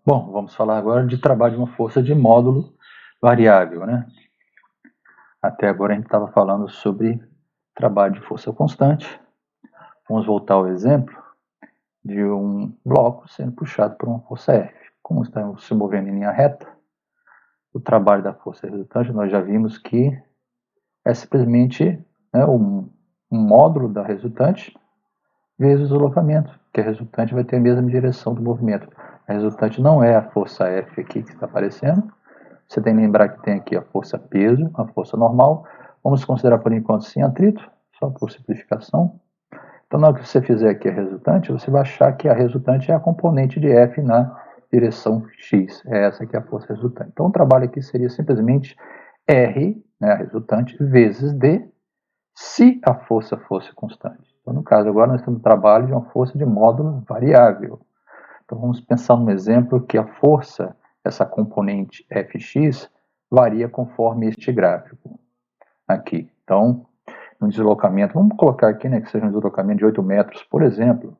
Bom, vamos falar agora de trabalho de uma força de módulo variável, né? Até agora a gente estava falando sobre trabalho de força constante. Vamos voltar ao exemplo de um bloco sendo puxado por uma força F. Como estamos se movendo em linha reta, o trabalho da força resultante nós já vimos que é simplesmente um módulo da resultante vezes o deslocamento, que a resultante vai ter a mesma direção do movimento. A resultante não é a força F aqui que está aparecendo. Você tem que lembrar que tem aqui a força peso, a força normal. Vamos considerar por enquanto sem atrito, só por simplificação. Então, na hora que você fizer aqui a resultante, você vai achar que a resultante é a componente de F na direção X. É essa que é a força resultante. Então, o trabalho aqui seria simplesmente R, né, a resultante, vezes D, se a força fosse constante. Então, no caso, agora nós temos o trabalho de uma força de módulo variável. Então, vamos pensar num exemplo que a força, essa componente Fx, varia conforme este gráfico aqui. Então, no deslocamento, vamos colocar aqui, né, que seja um deslocamento de 8 metros, por exemplo,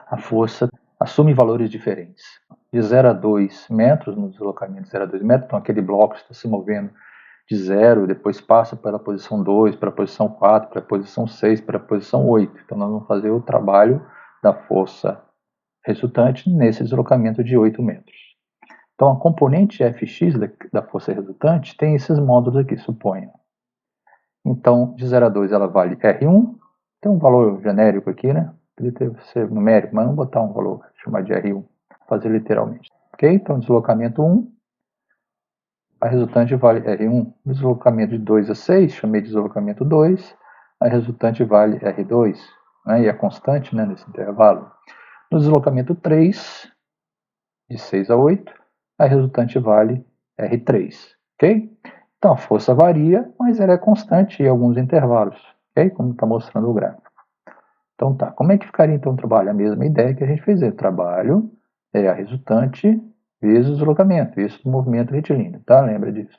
a força assume valores diferentes. De 0 a 2 metros, no deslocamento de 0 a 2 metros, então aquele bloco está se movendo de 0, depois passa pela posição 2, para a posição 4, para a posição 6, para a posição 8. Então, nós vamos fazer o trabalho da força resultante nesse deslocamento de 8 metros. Então, a componente Fx da força resultante tem esses módulos aqui, suponha. Então, de 0 a 2 ela vale R1, tem um valor genérico aqui, né? Poderia ser numérico, mas não botar um valor, chamar de R1, fazer literalmente. Ok? Então, deslocamento 1, a resultante vale R1. Deslocamento de 2 a 6, chamei de deslocamento 2, a resultante vale R2, né? E é constante, né, nesse intervalo. No deslocamento 3, de 6 a 8, a resultante vale R3, ok? Então a força varia, mas ela é constante em alguns intervalos, ok? Como está mostrando o gráfico. Então tá, como é que ficaria então o trabalho? A mesma ideia que a gente fez, o trabalho é a resultante vezes o deslocamento, isso do movimento retilíneo, tá? Lembra disso.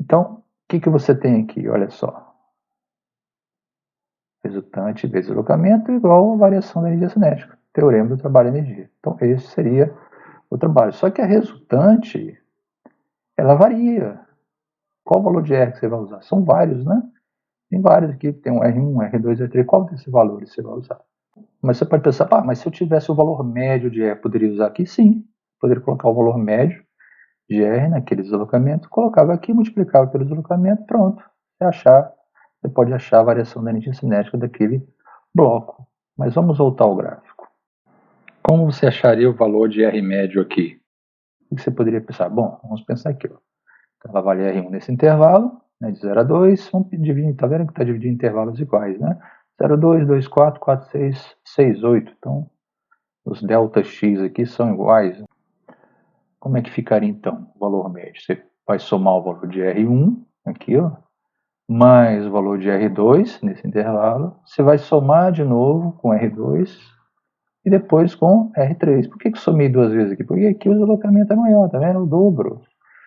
Então, o que você tem aqui? Olha só. Resultante vezes deslocamento igual a variação da energia cinética, teorema do trabalho e energia. Então esse seria o trabalho. Só que a resultante, ela varia. Qual o valor de R que você vai usar? São vários, né? Tem vários aqui, tem um R1, R2, R3. Qual desses valores você vai usar? Mas você pode pensar, mas se eu tivesse o valor médio de R, poderia usar aqui? Sim. Poderia colocar o valor médio de R naquele deslocamento, colocava aqui, multiplicava pelo deslocamento, pronto. Você pode achar a variação da energia cinética daquele bloco. Mas vamos voltar ao gráfico. Como você acharia o valor de R médio aqui? O que você poderia pensar? Bom, vamos pensar aqui. Ó. Então, ela vale R1 nesse intervalo, né, de 0 a 2. Vamos dividir, está vendo que está dividindo em intervalos iguais, né? 0, 2, 2, 4, 4, 6, 6, 8. Então, os ΔX aqui são iguais. Como é que ficaria, então, o valor médio? Você vai somar o valor de R1, aqui, ó, mais o valor de R2, nesse intervalo. Você vai somar de novo com R2 e depois com R3. Por que eu somei duas vezes aqui? Porque aqui o deslocamento é maior, tá vendo? O dobro.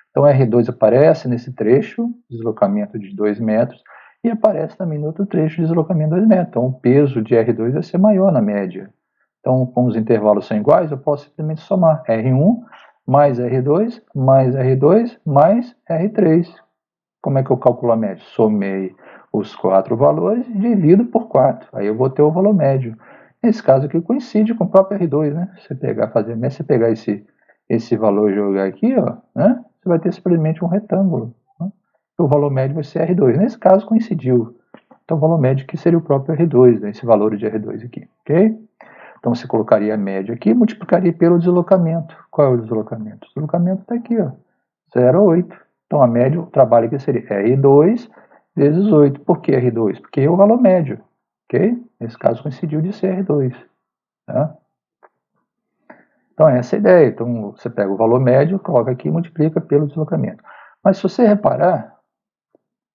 Então, R2 aparece nesse trecho, deslocamento de 2 metros, e aparece também no outro trecho, deslocamento de 2 metros. Então, o peso de R2 vai ser maior na média. Então, como os intervalos são iguais, eu posso simplesmente somar R1 mais R2, mais R2, mais R3. Como é que eu calculo a média? Somei os 4 valores e divido por 4. Aí eu vou ter o valor médio. Nesse caso aqui coincide com o próprio R2, né? Você pegar esse valor e jogar aqui, ó, né? Você vai ter simplesmente um retângulo. Né? O valor médio vai ser R2. Nesse caso coincidiu. Então o valor médio aqui seria o próprio R2, né? Esse valor de R2 aqui, ok? Então você colocaria a média aqui e multiplicaria pelo deslocamento. Qual é o deslocamento? O deslocamento está aqui, ó, 0 a 8. Então a média, o trabalho aqui seria R2 vezes 8. Por que R2? Porque é o valor médio, ok? Nesse caso coincidiu de ser R2. Tá? Então essa é a ideia. Então você pega o valor médio, coloca aqui e multiplica pelo deslocamento. Mas se você reparar,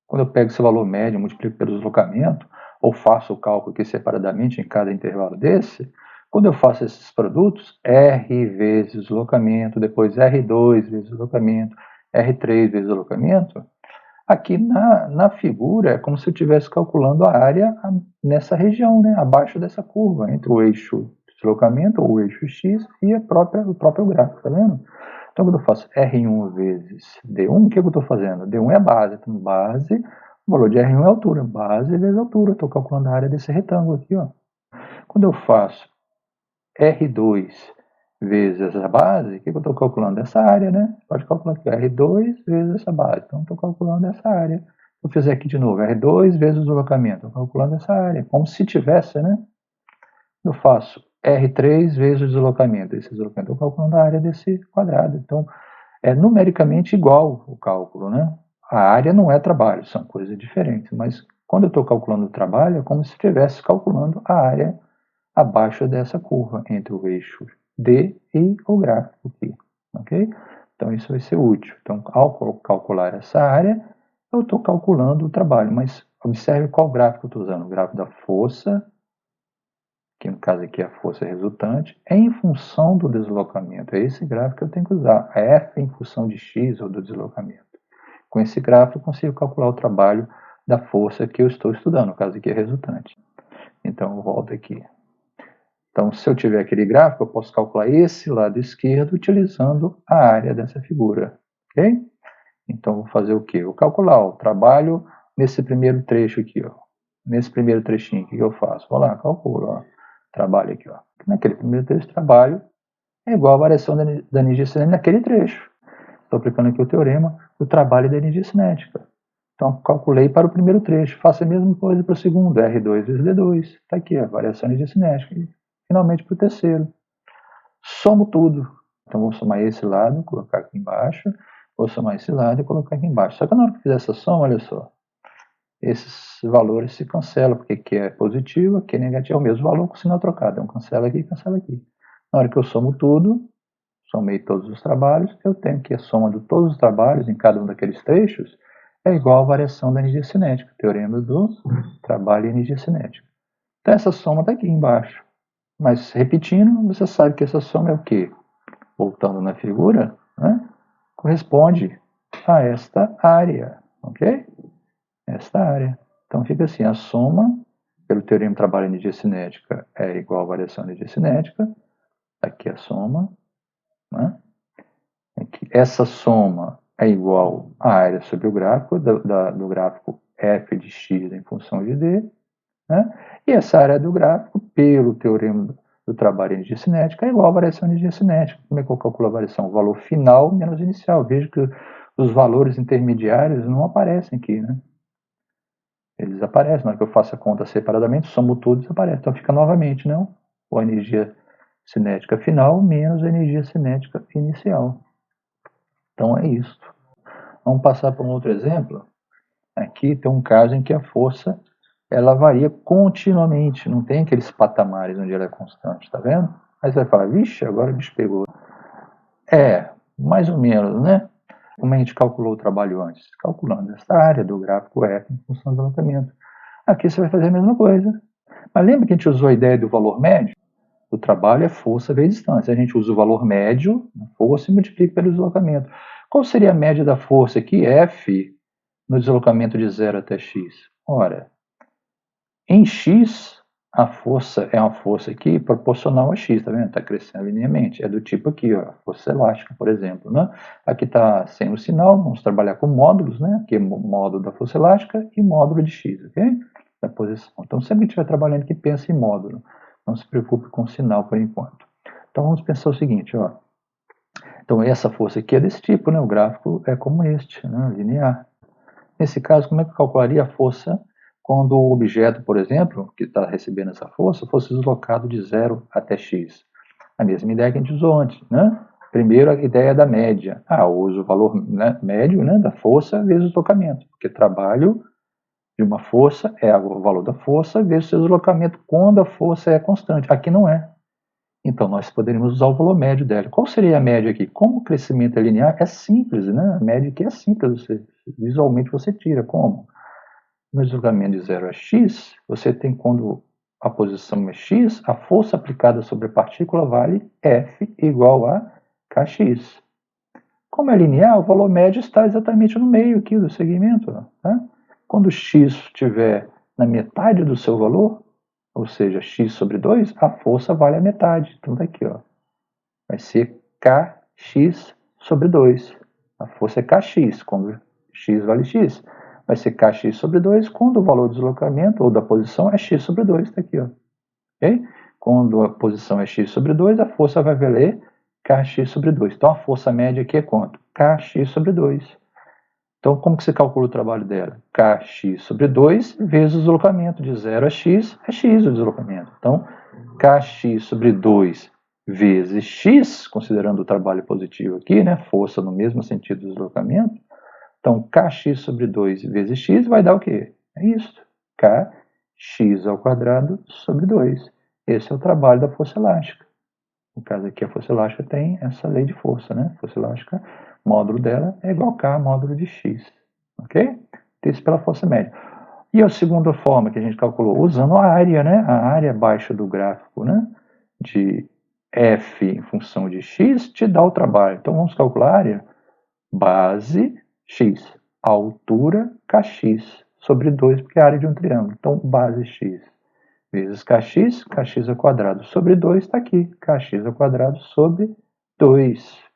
quando eu pego esse valor médio, multiplico pelo deslocamento, ou faço o cálculo aqui separadamente em cada intervalo desse, quando eu faço esses produtos, R vezes deslocamento, depois R2 vezes deslocamento, R3 vezes deslocamento, aqui na figura é como se eu estivesse calculando a área nessa região, né, abaixo dessa curva, entre o eixo deslocamento, ou o eixo x, e o próprio gráfico, tá vendo? Então, quando eu faço R1 vezes D1, o que eu estou fazendo? D1 é a base, então base, o valor de R1 é a altura, base vezes altura, estou calculando a área desse retângulo aqui, ó. Quando eu faço R2 vezes a base, o que eu estou calculando? Essa área, né? Pode calcular aqui, R2 vezes essa base, então estou calculando essa área. Se eu fizer aqui de novo, R2 vezes o deslocamento, estou calculando essa área, como se tivesse, né? Eu faço R3 vezes o deslocamento, esse deslocamento, estou calculando a área desse quadrado. Então, é numericamente igual o cálculo, né? A área não é trabalho, são coisas diferentes, mas quando eu estou calculando o trabalho, é como se estivesse calculando a área abaixo dessa curva, entre o eixo D e o gráfico aqui, ok? Então, isso vai ser útil. Então, ao calcular essa área, eu estou calculando o trabalho, mas observe qual gráfico eu estou usando. O gráfico da força, que no caso aqui é a força resultante, é em função do deslocamento. É esse gráfico que eu tenho que usar. A F em função de x ou do deslocamento. Com esse gráfico eu consigo calcular o trabalho da força que eu estou estudando, no caso aqui é resultante. Então eu volto aqui. Então, se eu tiver aquele gráfico, eu posso calcular esse lado esquerdo utilizando a área dessa figura, ok? Então, vou fazer o quê? Vou calcular o trabalho nesse primeiro trecho aqui, ó. Nesse primeiro trechinho, o que eu faço? Vou lá, calculo, ó. Trabalho aqui, ó. Naquele primeiro trecho, trabalho é igual a variação da energia cinética naquele trecho. Estou aplicando aqui o teorema do trabalho da energia cinética. Então, calculei para o primeiro trecho. Faço a mesma coisa para o segundo, R2 vezes D2. Está aqui, a variação da energia cinética. E, finalmente, para o terceiro. Somo tudo. Então, vou somar esse lado, colocar aqui embaixo. Vou somar esse lado e colocar aqui embaixo. Só que na hora que eu fizer essa soma, olha só, esses valores se cancelam, porque aqui é positivo, aqui é negativo, é o mesmo valor com o sinal trocado. Então, cancela aqui, cancela aqui. Na hora que eu somo tudo, somei todos os trabalhos, eu tenho que a soma de todos os trabalhos em cada um daqueles trechos é igual à variação da energia cinética, teorema do trabalho e energia cinética. Então, essa soma está aqui embaixo. Mas, repetindo, você sabe que essa soma é o quê? Voltando na figura, né? Corresponde a esta área, ok? Esta área. Então, fica assim, a soma, pelo teorema do trabalho e energia cinética, é igual à variação da energia cinética. Aqui a soma, né? Aqui, essa soma é igual à área sobre o gráfico, do gráfico f de x em função de d, né? E essa área do gráfico, pelo teorema do trabalho e energia cinética, é igual à variação de energia cinética. Como é que eu calculo a variação? O valor final menos inicial. Veja que os valores intermediários não aparecem aqui, né? Eles aparecem. Na hora que eu faço a conta separadamente, somo tudo e desaparece. Então fica novamente, não? A energia cinética final menos a energia cinética inicial. Então é isso. Vamos passar para um outro exemplo. Aqui tem um caso em que a força ela varia continuamente, não tem aqueles patamares onde ela é constante, tá vendo? Aí você vai falar, vixe, agora o bicho pegou. É, mais ou menos, né? Como a gente calculou o trabalho antes? Calculando essa área do gráfico F em função do deslocamento. Aqui você vai fazer a mesma coisa. Mas lembra que a gente usou a ideia do valor médio? O trabalho é força vezes distância. A gente usa o valor médio da força e multiplica pelo deslocamento. Qual seria a média da força aqui? F no deslocamento de 0 até x. Ora, em x, a força é uma força aqui proporcional a x, tá vendo? Está crescendo linearmente. É do tipo aqui, ó, força elástica, por exemplo, né? Aqui está sem o sinal, vamos trabalhar com módulos, né? Aqui é módulo da força elástica e módulo de x, ok? Da posição. Então, sempre que estiver trabalhando aqui, pense em módulo. Não se preocupe com o sinal por enquanto. Então, vamos pensar o seguinte, ó. Então, essa força aqui é desse tipo, né? O gráfico é como este, né? Linear. Nesse caso, como é que eu calcularia a força quando o objeto, por exemplo, que está recebendo essa força, fosse deslocado de 0 até x? A mesma ideia que a gente usou antes, né? Primeiro, a ideia da média. Eu uso o valor, né, médio, né, da força vezes o deslocamento, porque trabalho de uma força é o valor da força vezes o seu deslocamento quando a força é constante. Aqui não é. Então, nós poderíamos usar o valor médio dela. Qual seria a média aqui? Como o crescimento é linear, é simples, né? A média aqui é simples, visualmente você tira. Como? No deslocamento de 0 a x, você tem quando a posição é x, a força aplicada sobre a partícula vale F igual a kx. Como é linear, o valor médio está exatamente no meio aqui do segmento. Tá? Quando x estiver na metade do seu valor, ou seja, x sobre 2, a força vale a metade. Então tá aqui, ó. Vai ser kx sobre 2. A força é kx, quando x vale x. Vai ser kx sobre 2, quando o valor do deslocamento ou da posição é x sobre 2, está aqui, ó. Okay? Quando a posição é x sobre 2, a força vai valer kx sobre 2. Então a força média aqui é quanto? Kx sobre 2. Então como que você calcula o trabalho dela? Kx sobre 2 vezes o deslocamento de 0 a x, é x o deslocamento. Então kx sobre 2 vezes x, considerando o trabalho positivo aqui, né? Força no mesmo sentido do deslocamento. Então, kx sobre 2 vezes x vai dar o quê? É isso, kx ao quadrado sobre 2. Esse é o trabalho da força elástica. No caso aqui, a força elástica tem essa lei de força, né? Força elástica, módulo dela é igual a K módulo de X, ok? Isso pela força média. E a segunda forma que a gente calculou, usando a área, né? A área abaixo do gráfico, né? De F em função de X, te dá o trabalho. Então, vamos calcular a área base X, altura Kx, sobre 2, porque é a área de um triângulo. Então, base X vezes kx, kx ao quadrado sobre 2 está aqui, kx ao quadrado sobre 2.